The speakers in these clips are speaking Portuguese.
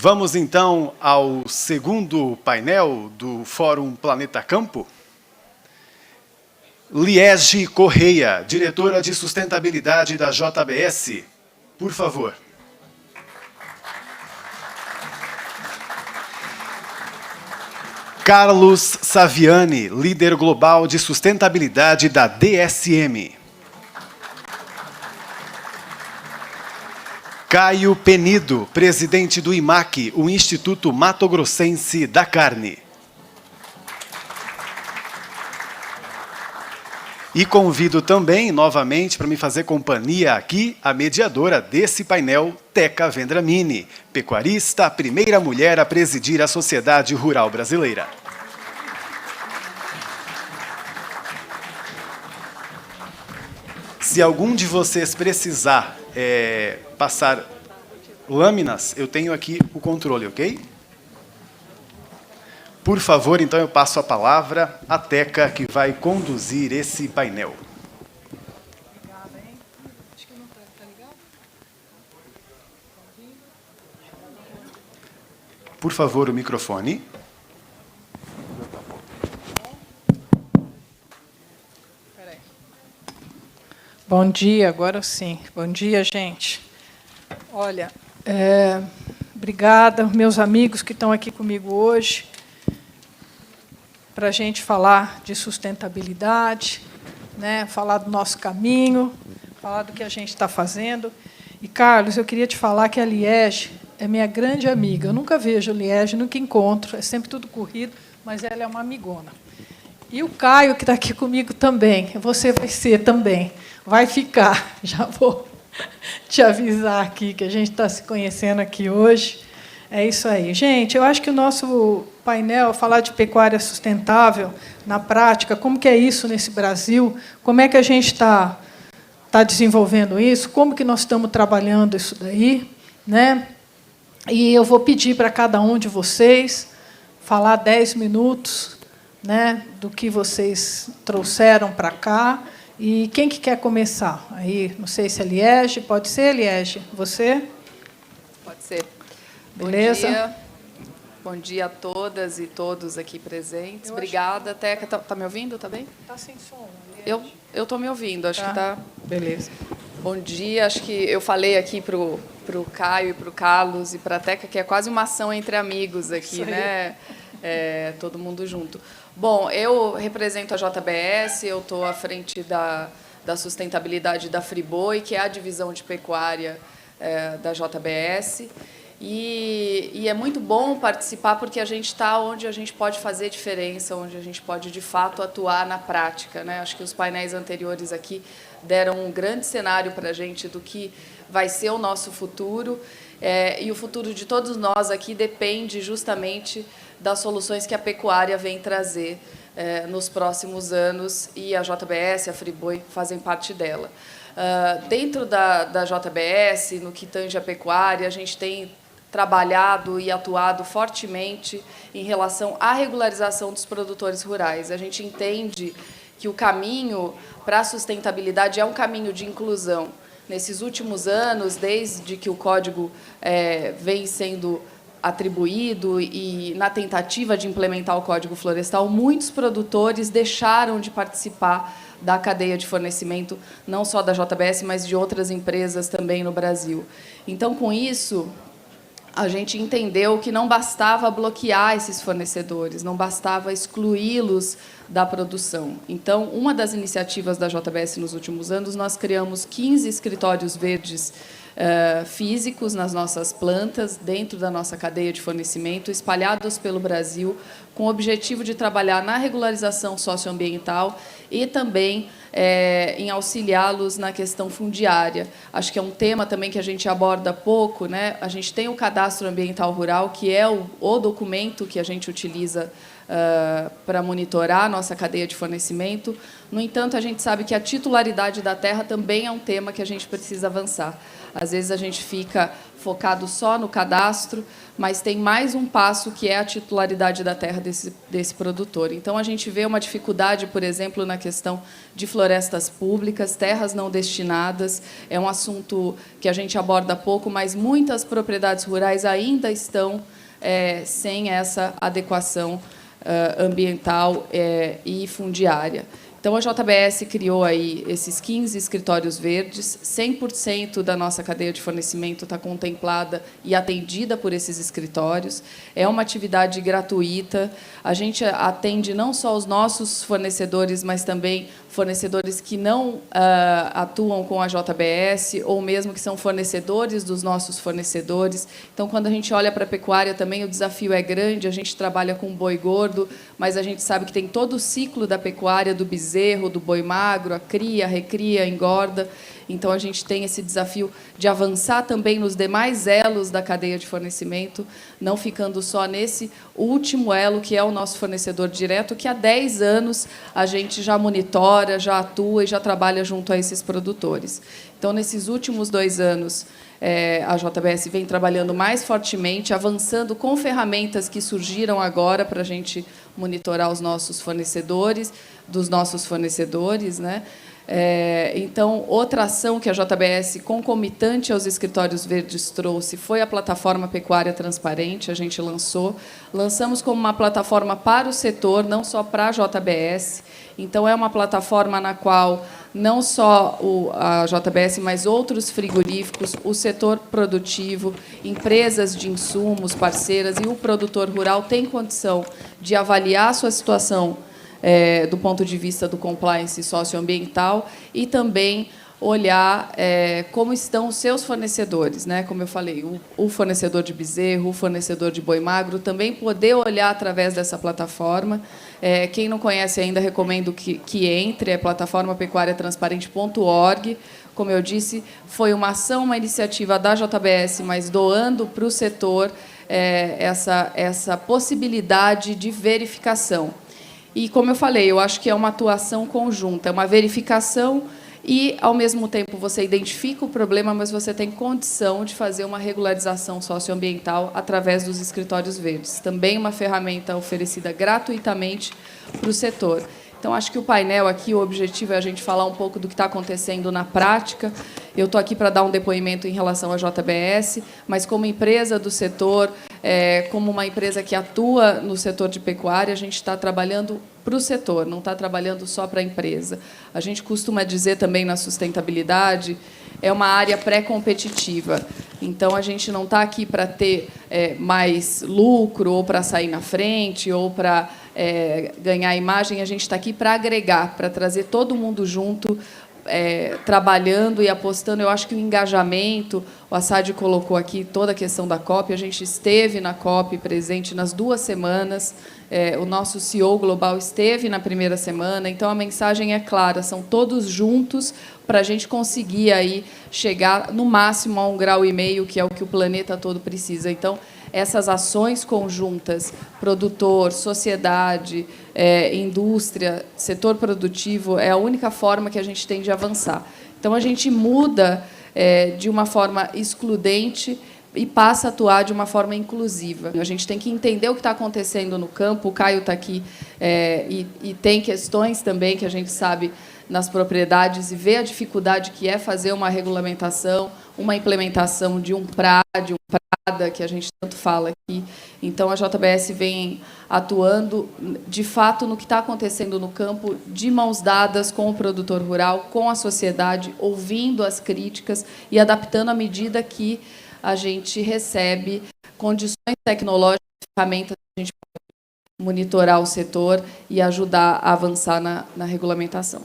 Vamos, então, ao segundo painel do Fórum Planeta Campo. Liege Correia, diretora de sustentabilidade da JBS. Por favor. Carlos Saviani, líder global de sustentabilidade da DSM. Caio Penido, presidente do IMAC, o Instituto Mato Grossense da Carne. E convido também, novamente, para me fazer companhia aqui, a mediadora desse painel, Teca Vendramini, pecuarista, a primeira mulher a presidir a Sociedade Rural Brasileira. Se algum de vocês precisar passar lâminas, eu tenho aqui o controle, ok? Por favor, então, eu passo a palavra à Teca, que vai conduzir esse painel. Obrigada, hein? Acho que não está ligado. Por favor, o microfone. Peraí. Bom dia, agora sim. Bom dia, gente. Olha, obrigada, meus amigos que estão aqui comigo hoje, para a gente falar de sustentabilidade, né, falar do nosso caminho, falar do que a gente está fazendo. E, Carlos, eu queria te falar que a Liege é minha grande amiga. Eu nunca vejo a Liege, nunca encontro, é sempre tudo corrido, mas ela é uma amigona. E o Caio, que está aqui comigo também, você vai ser também, vai ficar. Já vou te avisar aqui que a gente está se conhecendo aqui hoje. É isso aí. Gente, eu acho que o nosso painel, falar de pecuária sustentável, na prática, como que é isso nesse Brasil, como é que a gente está desenvolvendo isso, como que nós estamos trabalhando isso daí, né? E eu vou pedir para cada um de vocês falar 10 minutos, né, do que vocês trouxeram para cá. E quem que quer começar? Aí, não sei se é Liege, pode ser, Liege? Você? Pode ser. Beleza? Bom dia. Bom dia a todas e todos aqui presentes. Obrigada. Teca, tá me ouvindo? Tá bem? Está sem som. Eu estou me ouvindo, acho que tá. Beleza. Bom dia. Acho que eu falei aqui para o Caio e para o Carlos e para a Teca que é quase uma ação entre amigos aqui, né? Todo mundo junto. Bom, eu represento a JBS, eu estou à frente da sustentabilidade da Friboi, que é a divisão de pecuária da JBS. E é muito bom participar porque a gente está onde a gente pode fazer diferença, onde a gente pode, de fato, atuar na prática, né? Acho que os painéis anteriores aqui deram um grande cenário para a gente do que vai ser o nosso futuro. E o futuro de todos nós aqui depende justamente das soluções que a pecuária vem trazer nos próximos anos, e a JBS, a Friboi, fazem parte dela. Dentro da JBS, no que tange a pecuária, a gente tem trabalhado e atuado fortemente em relação à regularização dos produtores rurais. A gente entende que o caminho para a sustentabilidade é um caminho de inclusão. Nesses últimos anos, desde que o Código vem sendo atribuído e na tentativa de implementar o Código Florestal, muitos produtores deixaram de participar da cadeia de fornecimento, não só da JBS, mas de outras empresas também no Brasil. Então, com isso, a gente entendeu que não bastava bloquear esses fornecedores, não bastava excluí-los da produção. Então, uma das iniciativas da JBS nos últimos anos, nós criamos 15 escritórios verdes físicos nas nossas plantas, dentro da nossa cadeia de fornecimento, espalhados pelo Brasil, com o objetivo de trabalhar na regularização socioambiental e também em auxiliá-los na questão fundiária. Acho que é um tema também que a gente aborda pouco, né? A gente tem o Cadastro Ambiental Rural, que é o documento que a gente utiliza para monitorar a nossa cadeia de fornecimento. No entanto, a gente sabe que a titularidade da terra também é um tema que a gente precisa avançar. Às vezes, a gente fica focado só no cadastro, mas tem mais um passo, que é a titularidade da terra desse produtor. Então, a gente vê uma dificuldade, por exemplo, na questão de florestas públicas, terras não destinadas. É um assunto que a gente aborda pouco, mas muitas propriedades rurais ainda estão sem essa adequação ambiental e fundiária. Então, a JBS criou aí esses 15 escritórios verdes, 100% da nossa cadeia de fornecimento está contemplada e atendida por esses escritórios. É uma atividade gratuita. A gente atende não só os nossos fornecedores, mas também fornecedores que não atuam com a JBS, ou mesmo que são fornecedores dos nossos fornecedores. Então, quando a gente olha para a pecuária, também o desafio é grande. A gente trabalha com boi gordo, mas a gente sabe que tem todo o ciclo da pecuária, do bezerro, do boi magro, a cria, a recria, a engorda. Então, a gente tem esse desafio de avançar também nos demais elos da cadeia de fornecimento, não ficando só nesse último elo, que é o nosso fornecedor direto, que há 10 anos a gente já monitora, já atua e já trabalha junto a esses produtores. Então, nesses últimos 2 anos, a JBS vem trabalhando mais fortemente, avançando com ferramentas que surgiram agora para a gente monitorar os nossos fornecedores, dos nossos fornecedores, né? Então, outra ação que a JBS, concomitante aos escritórios verdes, trouxe foi a plataforma Pecuária Transparente. A gente lançamos como uma plataforma para o setor, não só para a JBS. Então, é uma plataforma na qual não só a JBS, mas outros frigoríficos, o setor produtivo, empresas de insumos, parceiras e o produtor rural têm condição de avaliar a sua situação do ponto de vista do compliance socioambiental e também olhar como estão os seus fornecedores, né? Como eu falei, o fornecedor de bezerro, o fornecedor de boi magro, também poder olhar através dessa plataforma. Quem não conhece ainda, recomendo que entre, é plataformapecuariatransparente.org. Como eu disse, foi uma ação, uma iniciativa da JBS, mas doando para o setor essa possibilidade de verificação. E, como eu falei, eu acho que é uma atuação conjunta, é uma verificação e, ao mesmo tempo, você identifica o problema, mas você tem condição de fazer uma regularização socioambiental através dos escritórios verdes. Também uma ferramenta oferecida gratuitamente para o setor. Então, acho que o painel aqui, o objetivo é a gente falar um pouco do que está acontecendo na prática. Eu estou aqui para dar um depoimento em relação à JBS, mas como empresa do setor, como uma empresa que atua no setor de pecuária, a gente está trabalhando para o setor, não está trabalhando só para a empresa. A gente costuma dizer também na sustentabilidade, é uma área pré-competitiva. Então, a gente não está aqui para ter mais lucro, ou para sair na frente, ou para ganhar imagem. A gente está aqui para agregar, para trazer todo mundo junto, trabalhando e apostando. Eu acho que o engajamento, o Assad colocou aqui toda a questão da COP, a gente esteve na COP presente nas 2 semanas, o nosso CEO global esteve na primeira semana, então a mensagem é clara, são todos juntos para a gente conseguir aí chegar no máximo a 1,5 graus, que é o que o planeta todo precisa. Então, essas ações conjuntas, produtor, sociedade, indústria, setor produtivo, é a única forma que a gente tem de avançar. Então, a gente muda de uma forma excludente e passa a atuar de uma forma inclusiva. A gente tem que entender o que está acontecendo no campo. O Caio está aqui e tem questões também que a gente sabe nas propriedades e vê a dificuldade que é fazer uma regulamentação, uma implementação de um PRADA, que a gente tanto fala aqui. Então, a JBS vem atuando, de fato, no que está acontecendo no campo, de mãos dadas com o produtor rural, com a sociedade, ouvindo as críticas e adaptando à medida que a gente recebe condições tecnológicas, ferramentas que a gente pode monitorar o setor e ajudar a avançar na regulamentação.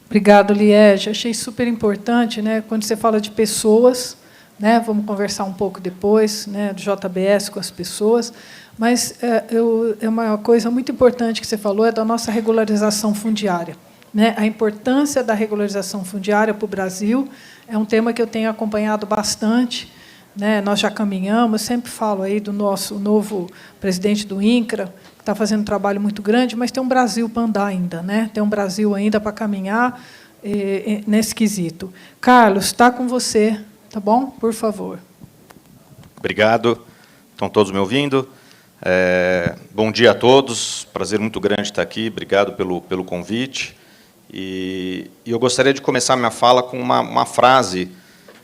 Obrigado, Liege. Achei super importante, né, quando você fala de pessoas, né, vamos conversar um pouco depois, né, do JBS com as pessoas, mas uma coisa muito importante que você falou é da nossa regularização fundiária. Né, a importância da regularização fundiária para o Brasil é um tema que eu tenho acompanhado bastante. Né, nós já caminhamos, sempre falo aí do nosso novo presidente do INCRA, que está fazendo um trabalho muito grande, mas tem um Brasil para andar ainda, né? Tem um Brasil ainda para caminhar nesse quesito. Carlos, está com você, tá bom? Por favor. Obrigado. Estão todos me ouvindo? Bom dia a todos. Prazer muito grande estar aqui. Obrigado pelo convite. E eu gostaria de começar minha fala com uma frase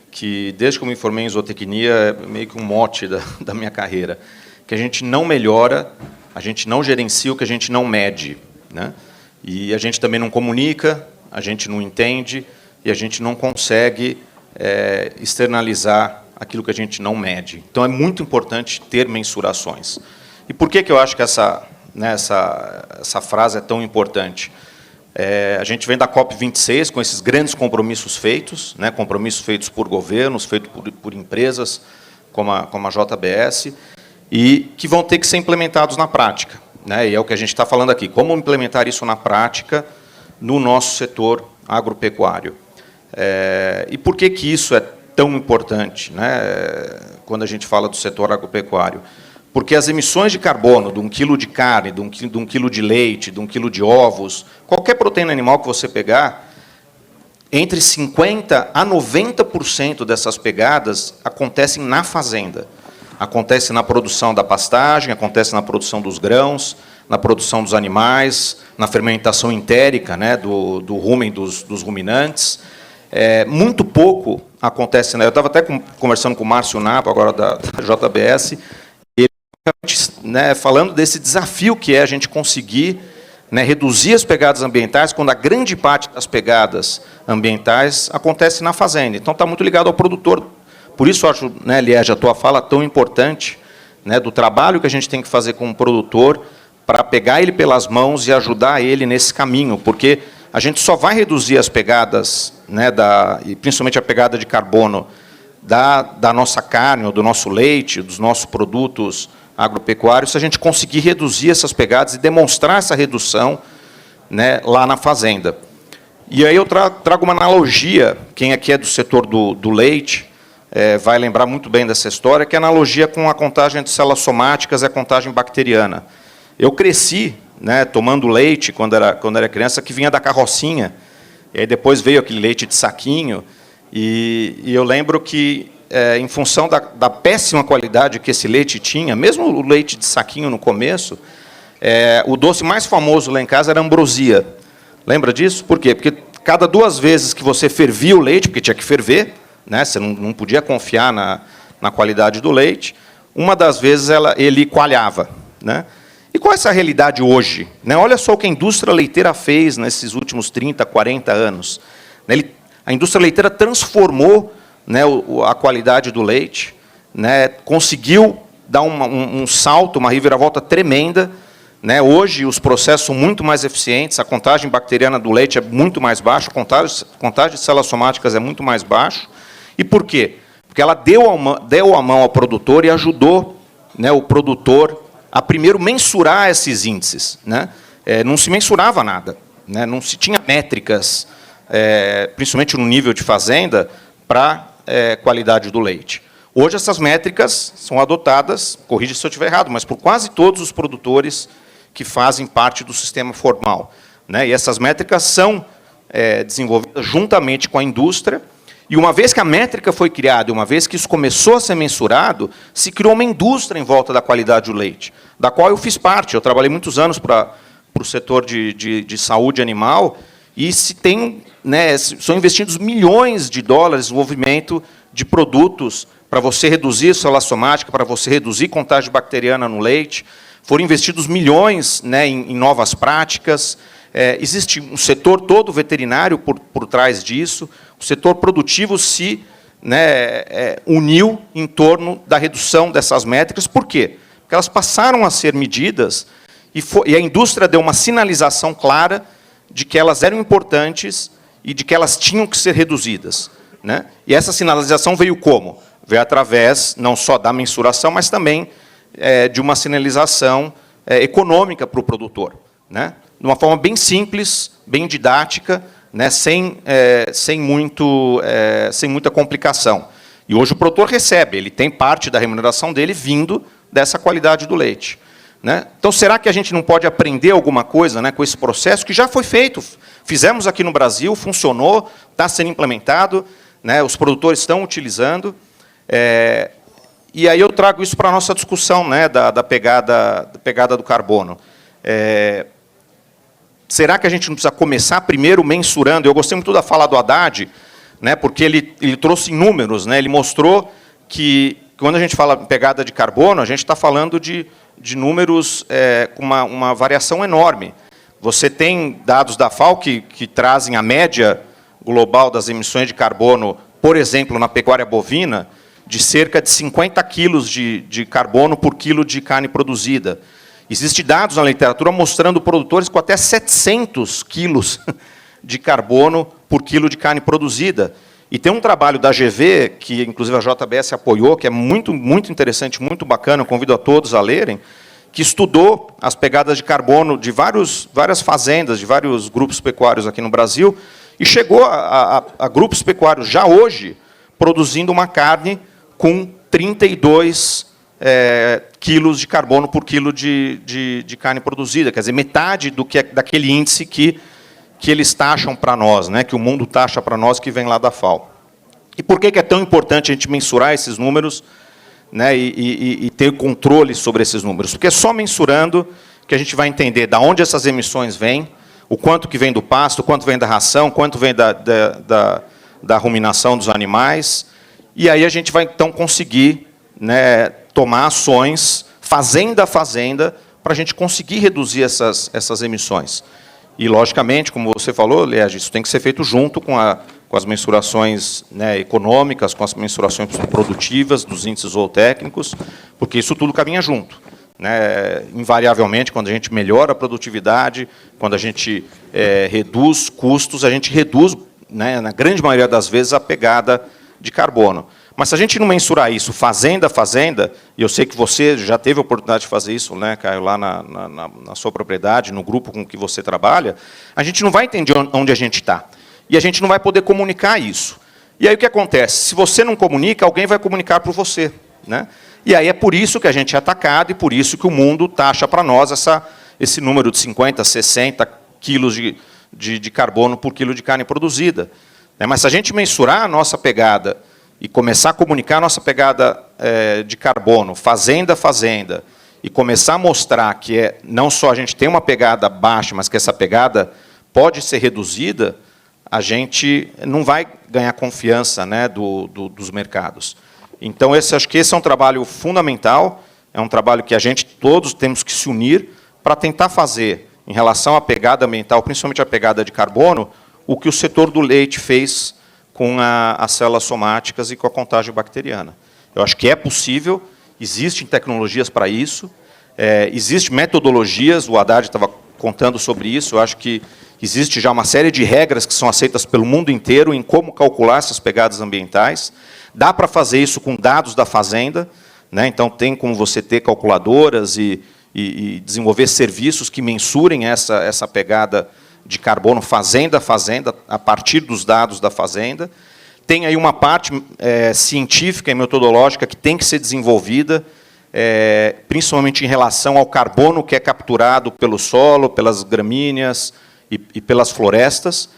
que, desde que eu me formei em zootecnia, é meio que um mote da minha carreira, que a gente não melhora, a gente não gerencia o que a gente não mede, né? E a gente também não comunica, a gente não entende e a gente não consegue externalizar aquilo que a gente não mede. Então, é muito importante ter mensurações. E por que eu acho que essa frase é tão importante? A gente vem da COP26 com esses grandes compromissos feitos, né, compromissos feitos por governos, feitos por empresas como a JBS, e que vão ter que ser implementados na prática, né, e é o que a gente está falando aqui, como implementar isso na prática no nosso setor agropecuário. E por que isso é tão importante, né, quando a gente fala do setor agropecuário? Porque as emissões de carbono de 1 quilo de carne, de um quilo de leite, de 1 quilo de ovos, qualquer proteína animal que você pegar, entre 50% a 90% dessas pegadas acontecem na fazenda. Acontece na produção da pastagem, acontece na produção dos grãos, na produção dos animais, na fermentação entérica, né, do rumen dos ruminantes. Muito pouco acontece. Né, eu estava até conversando com o Márcio Napo, agora da JBS, né, falando desse desafio que é a gente conseguir, né, reduzir as pegadas ambientais, quando a grande parte das pegadas ambientais acontece na fazenda. Então, está muito ligado ao produtor. Por isso, eu acho, né, Liege, a tua fala tão importante, né, do trabalho que a gente tem que fazer com o produtor para pegar ele pelas mãos e ajudar ele nesse caminho, porque a gente só vai reduzir as pegadas, né, e principalmente a pegada de carbono da nossa carne, ou do nosso leite, dos nossos produtos agropecuários, se a gente conseguir reduzir essas pegadas e demonstrar essa redução, né, lá na fazenda. E aí eu trago uma analogia, quem aqui é do setor do leite vai lembrar muito bem dessa história, que é a analogia com a contagem de células somáticas e a contagem bacteriana. Eu cresci, né, tomando leite, quando era criança, que vinha da carrocinha, e aí depois veio aquele leite de saquinho, e eu lembro que, em função da péssima qualidade que esse leite tinha, mesmo o leite de saquinho no começo, o doce mais famoso lá em casa era ambrosia. Lembra disso? Por quê? Porque cada 2 vezes que você fervia o leite, porque tinha que ferver, né, você não podia confiar na qualidade do leite, uma das vezes ele coalhava, né? E qual é essa realidade hoje? Né? Olha só o que a indústria leiteira fez nesses últimos 30, 40 anos. A indústria leiteira transformou, né, a qualidade do leite, né, conseguiu dar um salto, uma reviravolta tremenda. Né, hoje, os processos são muito mais eficientes, a contagem bacteriana do leite é muito mais baixa, a contagem de células somáticas é muito mais baixa. E por quê? Porque ela deu a mão ao produtor e ajudou, né, o produtor a primeiro mensurar esses índices. Né? Não se mensurava nada, né, não se tinha métricas, principalmente no nível de fazenda, para qualidade do leite. Hoje, essas métricas são adotadas, corrija se eu estiver errado, mas por quase todos os produtores que fazem parte do sistema formal. Né? E essas métricas são desenvolvidas juntamente com a indústria, e uma vez que a métrica foi criada, uma vez que isso começou a ser mensurado, se criou uma indústria em volta da qualidade do leite, da qual eu fiz parte. Eu trabalhei muitos anos para o setor de saúde animal, e são investidos milhões de dólares no desenvolvimento de produtos para você reduzir a célula somática, para você reduzir a contagem bacteriana no leite. Foram investidos milhões, né, em novas práticas. Existe um setor todo veterinário por trás disso. O setor produtivo se, né, uniu em torno da redução dessas métricas. Por quê? Porque elas passaram a ser medidas e a indústria deu uma sinalização clara de que elas eram importantes e de que elas tinham que ser reduzidas. Né? E essa sinalização veio como? Veio através não só da mensuração, mas também de uma sinalização econômica para o produtor. Né? De uma forma bem simples, bem didática, né? sem muita complicação. E hoje o produtor recebe, ele tem parte da remuneração dele vindo dessa qualidade do leite. né? Então, será que a gente não pode aprender alguma coisa, né, com esse processo que já foi feito? Fizemos aqui no Brasil, funcionou, está sendo implementado, né, os produtores estão utilizando. E aí eu trago isso para a nossa discussão, né, da pegada do carbono. Será que a gente não precisa começar primeiro mensurando? Eu gostei muito da fala do Haddad, né, porque ele trouxe números, né, ele mostrou que, quando a gente fala em pegada de carbono, a gente está falando de números com uma variação enorme. Você tem dados da FAO que trazem a média global das emissões de carbono, por exemplo, na pecuária bovina, de cerca de 50 quilos de carbono por quilo de carne produzida. Existem dados na literatura mostrando produtores com até 700 quilos de carbono por quilo de carne produzida. E tem um trabalho da GV, que inclusive a JBS apoiou, que é muito, muito interessante, muito bacana, eu convido a todos a lerem, que estudou as pegadas de carbono de várias fazendas, de vários grupos pecuários aqui no Brasil, e chegou a grupos pecuários, já hoje, produzindo uma carne com 32 quilos de carbono por quilo de carne produzida. Quer dizer, metade daquele índice que eles taxam para nós, né, que o mundo taxa para nós, que vem lá da FAO. E por que é tão importante a gente mensurar esses números, né, e ter controle sobre esses números? Porque é só mensurando que a gente vai entender de onde essas emissões vêm, o quanto que vem do pasto, o quanto vem da ração, o quanto vem da ruminação dos animais, e aí a gente vai, então, conseguir, né, tomar ações, fazenda a fazenda, para a gente conseguir reduzir essas emissões. E, logicamente, como você falou, Liege, isso tem que ser feito junto com as mensurações, né, econômicas, com as mensurações produtivas, dos índices zootécnicos, porque isso tudo caminha junto, né? Invariavelmente, quando a gente melhora a produtividade, quando a gente reduz custos, a gente reduz, né, na grande maioria das vezes, a pegada de carbono. Mas se a gente não mensurar isso fazenda a fazenda, e eu sei que você já teve a oportunidade de fazer isso, né, Caio, lá na sua propriedade, no grupo com que você trabalha, a gente não vai entender onde a gente está. E a gente não vai poder comunicar isso. E aí o que acontece? Se você não comunica, alguém vai comunicar por você, né? E aí é por isso que a gente é atacado e por isso que o mundo taxa para nós esse número de 50, 60 quilos de carbono por quilo de carne produzida. Mas se a gente mensurar a nossa pegada e começar a comunicar a nossa pegada de carbono, fazenda a fazenda, e começar a mostrar que não só a gente tem uma pegada baixa, mas que essa pegada pode ser reduzida, a gente não vai ganhar confiança, né, dos mercados. Então, acho que esse é um trabalho fundamental, é um trabalho que a gente todos temos que se unir para tentar fazer, em relação à pegada ambiental, principalmente a pegada de carbono, o que o setor do leite fez com as células somáticas e com a contagem bacteriana. Eu acho que é possível, existem tecnologias para isso, existem metodologias, o Haddad estava contando sobre isso, eu acho que existe já uma série de regras que são aceitas pelo mundo inteiro em como calcular essas pegadas ambientais. Dá para fazer isso com dados da fazenda, né? Então tem como você ter calculadoras e desenvolver serviços que mensurem essa pegada de carbono fazenda a fazenda, a partir dos dados da fazenda. Tem aí uma parte científica e metodológica que tem que ser desenvolvida, principalmente em relação ao carbono que é capturado pelo solo, pelas gramíneas e pelas florestas,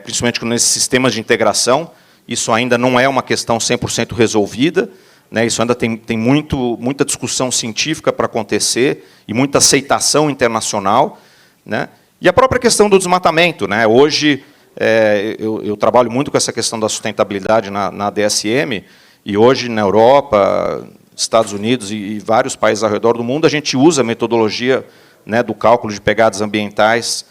principalmente nesses sistemas de integração. Isso ainda não é uma questão 100% resolvida, né? Isso ainda tem muita discussão científica para acontecer e muita aceitação internacional, né? E a própria questão do desmatamento, né? Hoje, eu trabalho muito com essa questão da sustentabilidade na DSM, e hoje, na Europa, Estados Unidos e vários países ao redor do mundo, a gente usa a metodologia, né, do cálculo de pegadas ambientais,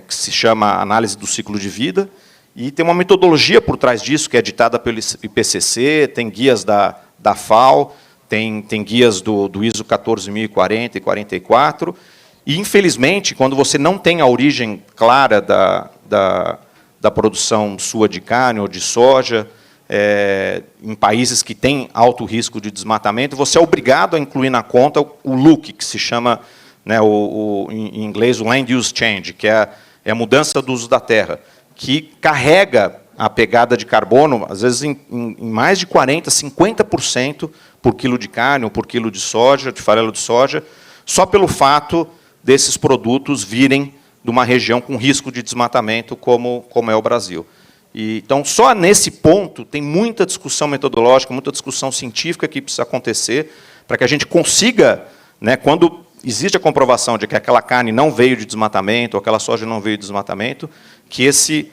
que se chama análise do ciclo de vida, e tem uma metodologia por trás disso, que é ditada pelo IPCC, tem guias da FAO, tem guias do ISO 14040 e 44, e, infelizmente, quando você não tem a origem clara da produção sua de carne ou de soja, em países que têm alto risco de desmatamento, você é obrigado a incluir na conta o LUC, que se chama, né, em inglês, o Land Use Change, que é a mudança do uso da terra, que carrega a pegada de carbono, às vezes, em mais de 40%, 50% por quilo de carne ou por quilo de soja, de farelo de soja, só pelo fato desses produtos virem de uma região com risco de desmatamento, como é o Brasil. Então, só nesse ponto, tem muita discussão metodológica, muita discussão científica que precisa acontecer, para que a gente consiga, né, quando existe a comprovação de que aquela carne não veio de desmatamento, ou aquela soja não veio de desmatamento, que esse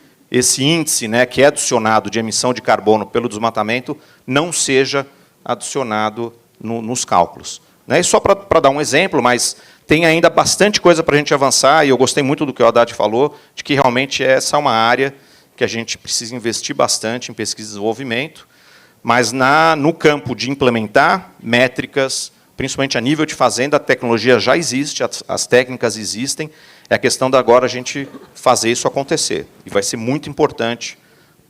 índice, né, que é adicionado de emissão de carbono pelo desmatamento não seja adicionado nos cálculos. Né? E só para dar um exemplo, mas tem ainda bastante coisa para a gente avançar, e eu gostei muito do que o Haddad falou, de que realmente essa é uma área que a gente precisa investir bastante em pesquisa e desenvolvimento, mas no campo de implementar métricas, principalmente a nível de fazenda, a tecnologia já existe, as técnicas existem, é a questão de agora a gente fazer isso acontecer. E vai ser muito importante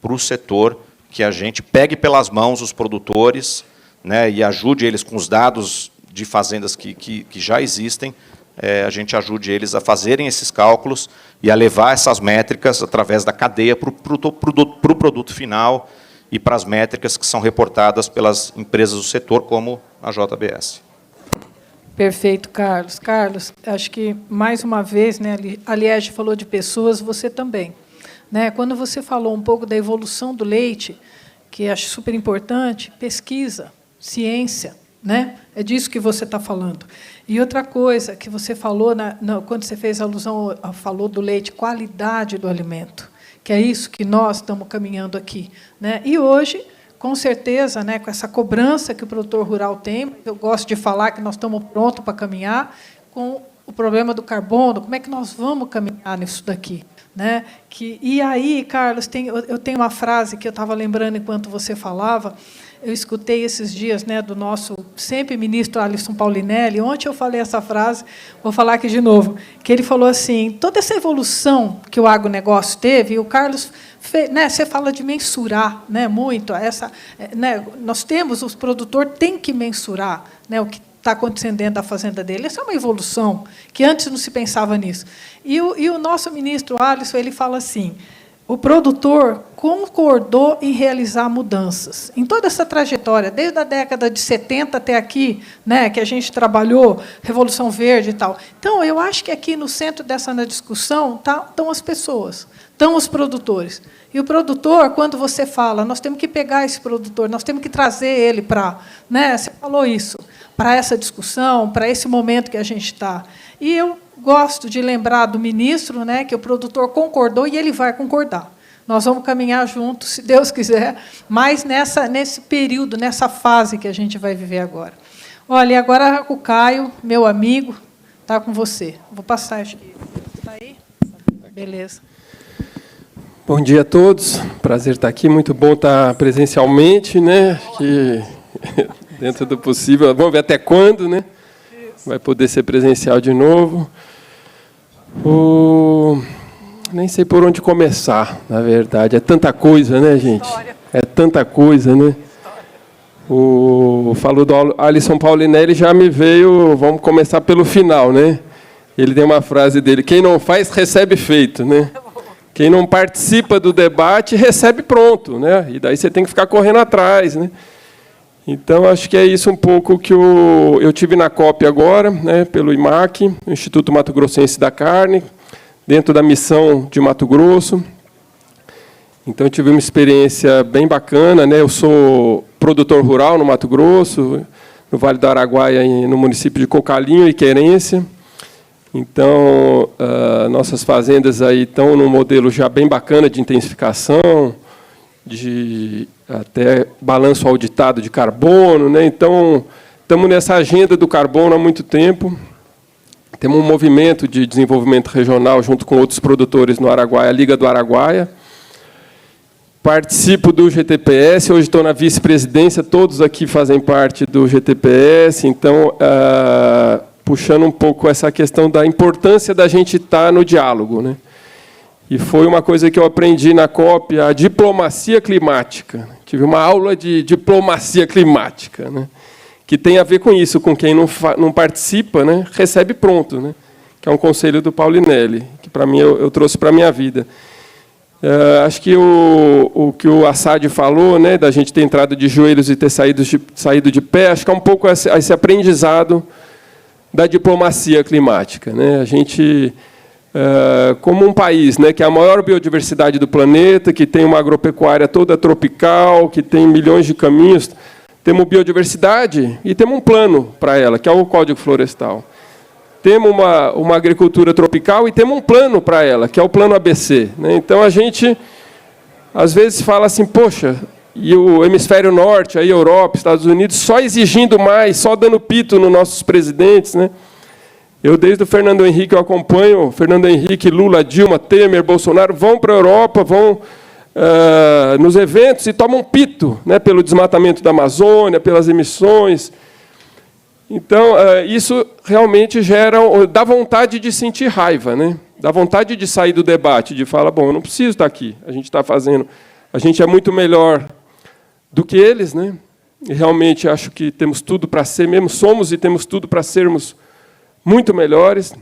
para o setor que a gente pegue pelas mãos os produtores, né, e ajude eles com os dados de fazendas que já existem, a gente ajude eles a fazerem esses cálculos e a levar essas métricas através da cadeia para o produto final e para as métricas que são reportadas pelas empresas do setor, como a JBS. Perfeito, Carlos. Carlos, acho que, mais uma vez, né, a Liege falou de pessoas, você também. Né? Quando você falou um pouco da evolução do leite, que acho super importante, pesquisa, ciência, né? É disso que você está falando. E outra coisa que você falou, quando você fez alusão, falou do leite, qualidade do alimento, que é isso que nós estamos caminhando aqui. Né? E hoje, com certeza, né, com essa cobrança que o produtor rural tem, eu gosto de falar que nós estamos prontos para caminhar, com o problema do carbono, como é que nós vamos caminhar nisso daqui? Né? E aí, Carlos, eu tenho uma frase que eu estava lembrando enquanto você falava, eu escutei esses dias, né, do nosso sempre ministro Alisson Paulinelli. Ontem eu falei essa frase, vou falar aqui de novo, que ele falou assim, toda essa evolução que o agronegócio teve, e o Carlos fez, né, você fala de mensurar, né, muito, né, nós temos, os produtores têm que mensurar, né, o que está acontecendo dentro da fazenda dele. Essa é uma evolução, que antes não se pensava nisso. E o nosso ministro Alisson, ele fala assim, o produtor concordou em realizar mudanças. Em toda essa trajetória, desde a década de 70 até aqui, né, que a gente trabalhou, Revolução Verde e tal. Então, eu acho que aqui no centro dessa discussão estão as pessoas, estão os produtores. E o produtor, quando você fala, nós temos que pegar esse produtor, nós temos que trazer ele para... Né, você falou isso, para essa discussão, para esse momento que a gente está. E eu gosto de lembrar do ministro, né, que o produtor concordou e ele vai concordar. Nós vamos caminhar juntos, se Deus quiser, mas nesse período, nessa fase que a gente vai viver agora. Olha, e agora o Caio, meu amigo, está com você. Vou passar. Está aí? Beleza. Bom dia a todos. Prazer estar aqui. Muito bom estar presencialmente, né? Que dentro do possível. Vamos ver até quando, né? Vai poder ser presencial de novo. Nem sei por onde começar, na verdade. É tanta coisa, né, gente? É tanta coisa, né? Falou do Alisson Paulinelli, já me veio... Vamos começar pelo final, né? Ele tem uma frase dele, quem não faz, recebe feito, né? Quem não participa do debate, recebe pronto, né? E daí você tem que ficar correndo atrás, né? Então, acho que é isso um pouco que eu tive na COP agora, né, pelo IMAC, Instituto Mato Grossense da Carne, dentro da missão de Mato Grosso. Então, eu tive uma experiência bem bacana, né? Eu sou produtor rural no Mato Grosso, no Vale do Araguaia, no município de Cocalinho e Querência. Então, nossas fazendas aí estão num modelo já bem bacana de intensificação, de até balanço auditado de carbono, né? Então, estamos nessa agenda do carbono há muito tempo. Temos um movimento de desenvolvimento regional junto com outros produtores no Araguaia, a Liga do Araguaia. Participo do GTPS, hoje estou na vice-presidência, todos aqui fazem parte do GTPS, então, puxando um pouco essa questão da importância da gente estar no diálogo, né? E foi uma coisa que eu aprendi na COP, a diplomacia climática. Tive uma aula de diplomacia climática, né? Que tem a ver com isso, com quem não participa, né, recebe pronto, né? Que é um conselho do Paulinelli, que, para mim, eu trouxe para a minha vida. Acho que o que o Assad falou, né, da gente ter entrado de joelhos e ter saído de pé, acho que é um pouco esse aprendizado da diplomacia climática, né? A gente, como um país, né, que é a maior biodiversidade do planeta, que tem uma agropecuária toda tropical, que tem milhões de caminhos, temos biodiversidade e temos um plano para ela, que é o Código Florestal. Temos uma agricultura tropical e temos um plano para ela, que é o Plano ABC, né? Então, a gente, às vezes, fala assim, poxa, e o hemisfério norte, a Europa, Estados Unidos, só exigindo mais, só dando pito nos nossos presidentes, né? Eu, desde o Fernando Henrique, eu acompanho Fernando Henrique, Lula, Dilma, Temer, Bolsonaro, vão para a Europa, vão nos eventos e tomam pito, né, pelo desmatamento da Amazônia, pelas emissões. Então, isso realmente dá vontade de sentir raiva, né? Dá vontade de sair do debate, de falar, bom, eu não preciso estar aqui, a gente está fazendo, a gente é muito melhor do que eles, né? E realmente acho que temos tudo para ser, mesmo somos e temos tudo para sermos muito melhores.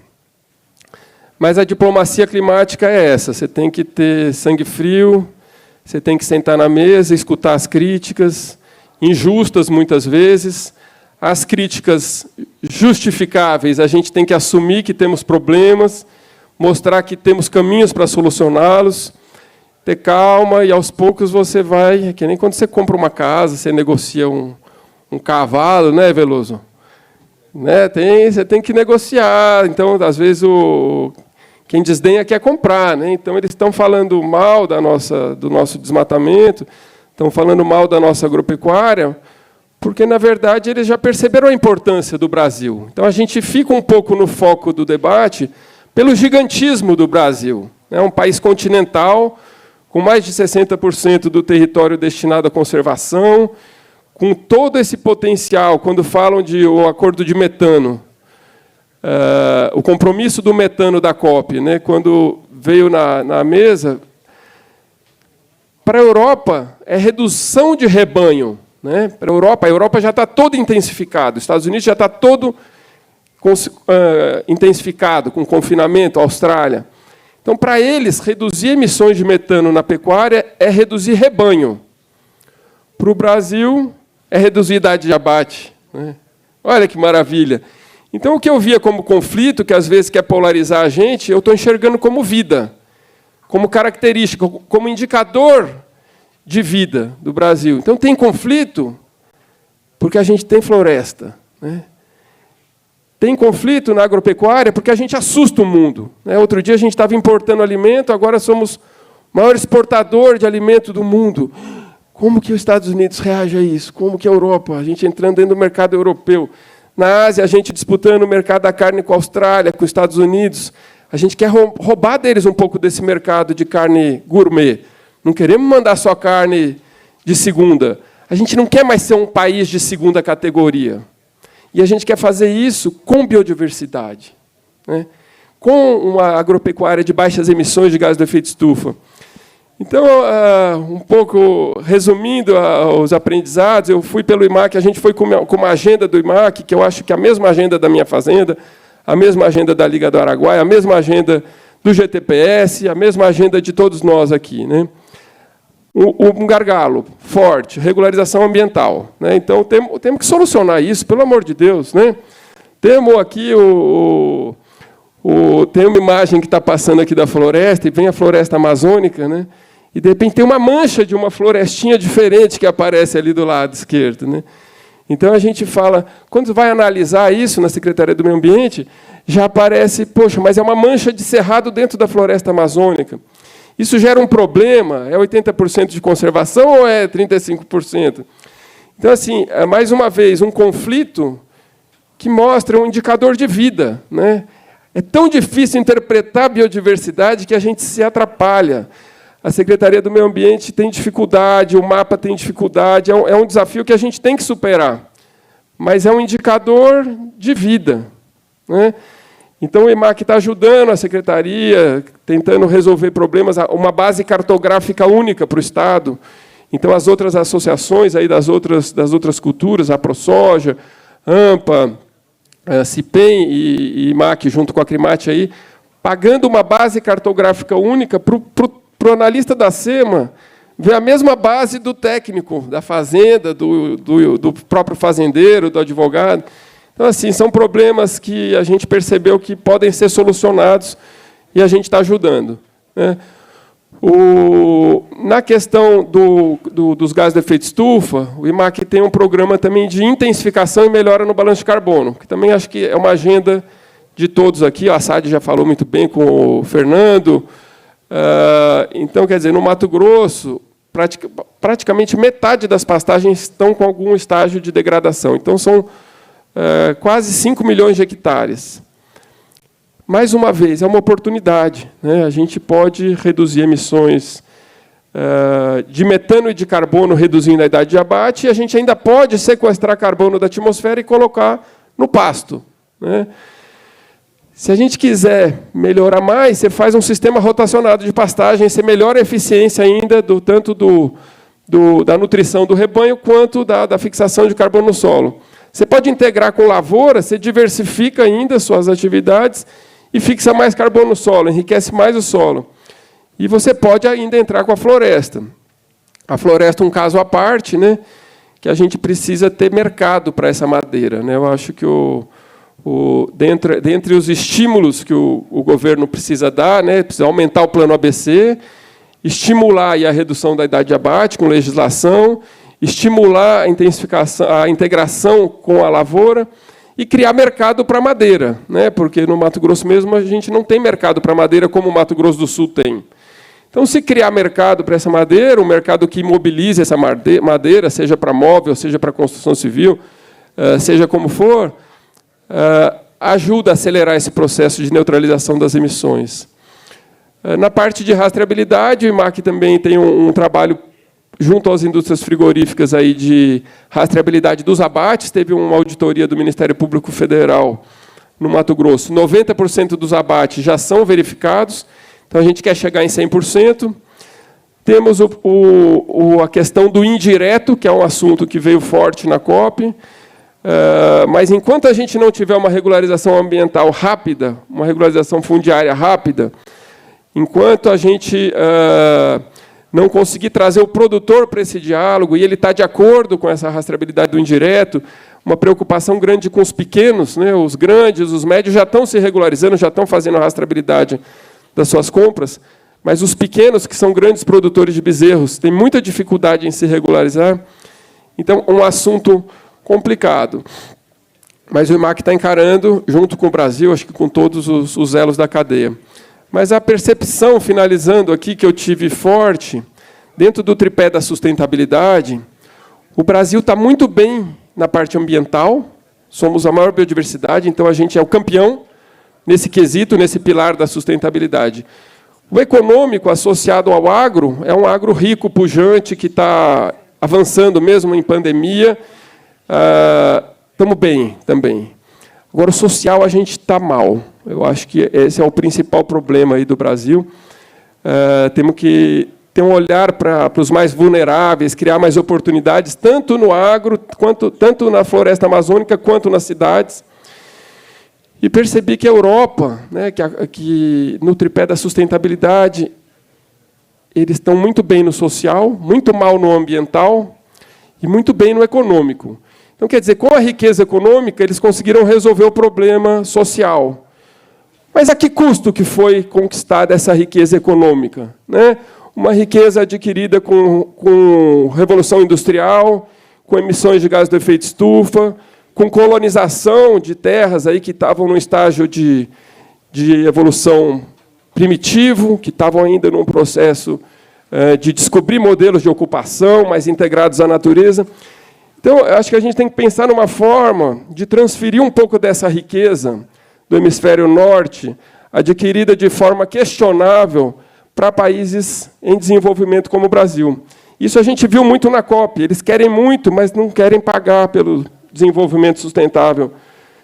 Mas a diplomacia climática é essa, você tem que ter sangue frio, você tem que sentar na mesa, escutar as críticas, injustas muitas vezes, as críticas justificáveis, a gente tem que assumir que temos problemas, mostrar que temos caminhos para solucioná-los, ter calma e, aos poucos, você vai... É que nem quando você compra uma casa, você negocia um cavalo, né, Veloso? Né, você tem que negociar. Então, às vezes, quem desdenha quer comprar, né? Então, eles estão falando mal do nosso desmatamento, estão falando mal da nossa agropecuária, porque, na verdade, eles já perceberam a importância do Brasil. Então, a gente fica um pouco no foco do debate pelo gigantismo do Brasil. É um país continental, com mais de 60% do território destinado à conservação, com todo esse potencial, quando falam o acordo de metano, o compromisso do metano da COP, né, quando veio na mesa, para a Europa é redução de rebanho. Né? Para a Europa já está todo intensificado, os Estados Unidos já está todo intensificado, com confinamento, a Austrália. Então, para eles, reduzir emissões de metano na pecuária é reduzir rebanho. Para o Brasil, é reduzir idade de abate. Né? Olha que maravilha. Então, o que eu via como conflito, que às vezes quer polarizar a gente, eu estou enxergando como vida, como característica, como indicador de vida do Brasil. Então, tem conflito porque a gente tem floresta. Né? Tem conflito na agropecuária porque a gente assusta o mundo. Né? Outro dia a gente estava importando alimento, agora somos o maior exportador de alimento do mundo. Como que os Estados Unidos reage a isso? Como que a Europa? A gente entrando dentro do mercado europeu. Na Ásia, a gente disputando o mercado da carne com a Austrália, com os Estados Unidos. A gente quer roubar deles um pouco desse mercado de carne gourmet. Não queremos mandar só carne de segunda. A gente não quer mais ser um país de segunda categoria. E a gente quer fazer isso com biodiversidade, né? Com uma agropecuária de baixas emissões de gás do efeito estufa. Então, um pouco resumindo os aprendizados, eu fui pelo IMAC, a gente foi com uma agenda do IMAC, que eu acho que é a mesma agenda da minha fazenda, a mesma agenda da Liga do Araguaia, a mesma agenda do GTPS, a mesma agenda de todos nós aqui, né? Um gargalo forte, regularização ambiental. Né? Então, temos que solucionar isso, pelo amor de Deus. Né? Temos aqui tem uma imagem que está passando aqui da floresta, e vem a floresta amazônica, né? E, de repente, tem uma mancha de uma florestinha diferente que aparece ali do lado esquerdo. Né? Então, a gente fala, quando vai analisar isso na Secretaria do Meio Ambiente, já aparece, poxa, mas é uma mancha de cerrado dentro da floresta amazônica. Isso gera um problema? É 80% de conservação ou é 35%? Então, assim, mais uma vez, um conflito que mostra um indicador de vida. Né? É tão difícil interpretar a biodiversidade que a gente se atrapalha. A Secretaria do Meio Ambiente tem dificuldade, o mapa tem dificuldade, é um desafio que a gente tem que superar. Mas é um indicador de vida. Né? Então, o IMAC está ajudando a Secretaria, tentando resolver problemas, uma base cartográfica única para o Estado. Então, as outras associações aí das outras culturas, a ProSoja, AMPA, a CIPEM e IMAC, junto com a Crimate, aí, pagando uma base cartográfica única para o analista da SEMA ver a mesma base do técnico, da fazenda, do próprio fazendeiro, do advogado. Então, assim, são problemas que a gente percebeu que podem ser solucionados e a gente está ajudando, né? Na questão dos gases de efeito estufa, o IMAC tem um programa também de intensificação e melhora no balanço de carbono, que também acho que é uma agenda de todos aqui. A SAD já falou muito bem com o Fernando. Então, quer dizer, no Mato Grosso, praticamente metade das pastagens estão com algum estágio de degradação. Então, são quase 5 milhões de hectares. Mais uma vez, é uma oportunidade, né? A gente pode reduzir emissões de metano e de carbono, reduzindo a idade de abate, e a gente ainda pode sequestrar carbono da atmosfera e colocar no pasto, né? Se a gente quiser melhorar mais, você faz um sistema rotacionado de pastagem, você melhora a eficiência ainda tanto da nutrição do rebanho quanto da fixação de carbono no solo. Você pode integrar com lavoura, você diversifica ainda suas atividades e fixa mais carbono no solo, enriquece mais o solo. E você pode ainda entrar com a floresta. A floresta é um caso à parte, né, que a gente precisa ter mercado para essa madeira, né? Eu acho que dentre os estímulos que o governo precisa dar, né, precisa aumentar o plano ABC, estimular aí a redução da idade de abate com legislação, estimular a integração com a lavoura, e criar mercado para madeira, né? Porque no Mato Grosso mesmo a gente não tem mercado para madeira como o Mato Grosso do Sul tem. Então, se criar mercado para essa madeira, um mercado que mobilize essa madeira, seja para móvel, seja para construção civil, seja como for, ajuda a acelerar esse processo de neutralização das emissões. Na parte de rastreabilidade, o IMAC também tem um trabalho junto às indústrias frigoríficas aí de rastreabilidade dos abates. Teve uma auditoria do Ministério Público Federal no Mato Grosso. 90% dos abates já são verificados, então a gente quer chegar em 100%. Temos a questão do indireto, que é um assunto que veio forte na COP, mas enquanto a gente não tiver uma regularização ambiental rápida, uma regularização fundiária rápida, enquanto a gente não conseguir trazer o produtor para esse diálogo, e ele está de acordo com essa rastreabilidade do indireto, uma preocupação grande com os pequenos, né? Os grandes, os médios já estão se regularizando, já estão fazendo a rastreabilidade das suas compras, mas os pequenos, que são grandes produtores de bezerros, têm muita dificuldade em se regularizar. Então, um assunto complicado. Mas o IMAC está encarando, junto com o Brasil, acho que com todos os elos da cadeia. Mas a percepção, finalizando aqui, que eu tive forte, dentro do tripé da sustentabilidade, o Brasil está muito bem na parte ambiental, somos a maior biodiversidade, então a gente é o campeão nesse quesito, nesse pilar da sustentabilidade. O econômico associado ao agro é um agro rico, pujante, que está avançando mesmo em pandemia. Estamos bem também. Agora, o social, a gente está mal. Eu acho que esse é o principal problema aí do Brasil. Temos que ter um olhar para os mais vulneráveis, criar mais oportunidades, tanto no agro, tanto na floresta amazônica, quanto nas cidades. E percebi que a Europa, né, que no tripé da sustentabilidade, eles estão muito bem no social, muito mal no ambiental e muito bem no econômico. Então, quer dizer, com a riqueza econômica, eles conseguiram resolver o problema social. Mas a que custo que foi conquistada essa riqueza econômica, né? Uma riqueza adquirida com revolução industrial, com emissões de gás do efeito estufa, com colonização de terras aí que estavam no estágio de evolução primitivo, que estavam ainda num processo de descobrir modelos de ocupação mais integrados à natureza. Então, eu acho que a gente tem que pensar numa forma de transferir um pouco dessa riqueza do hemisfério norte, adquirida de forma questionável, para países em desenvolvimento como o Brasil. Isso a gente viu muito na COP. Eles querem muito, mas não querem pagar pelo desenvolvimento sustentável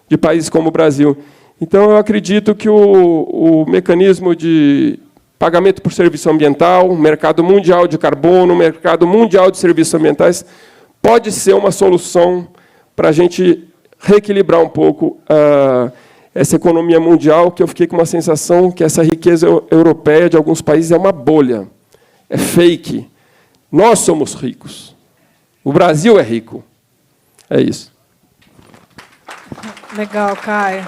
de países como o Brasil. Então, eu acredito que o mecanismo de pagamento por serviço ambiental, o mercado mundial de carbono, o mercado mundial de serviços ambientais, pode ser uma solução para a gente reequilibrar um pouco essa economia mundial, que eu fiquei com uma sensação que essa riqueza europeia de alguns países é uma bolha, é fake. Nós somos ricos. O Brasil é rico. É isso. Legal, Caio.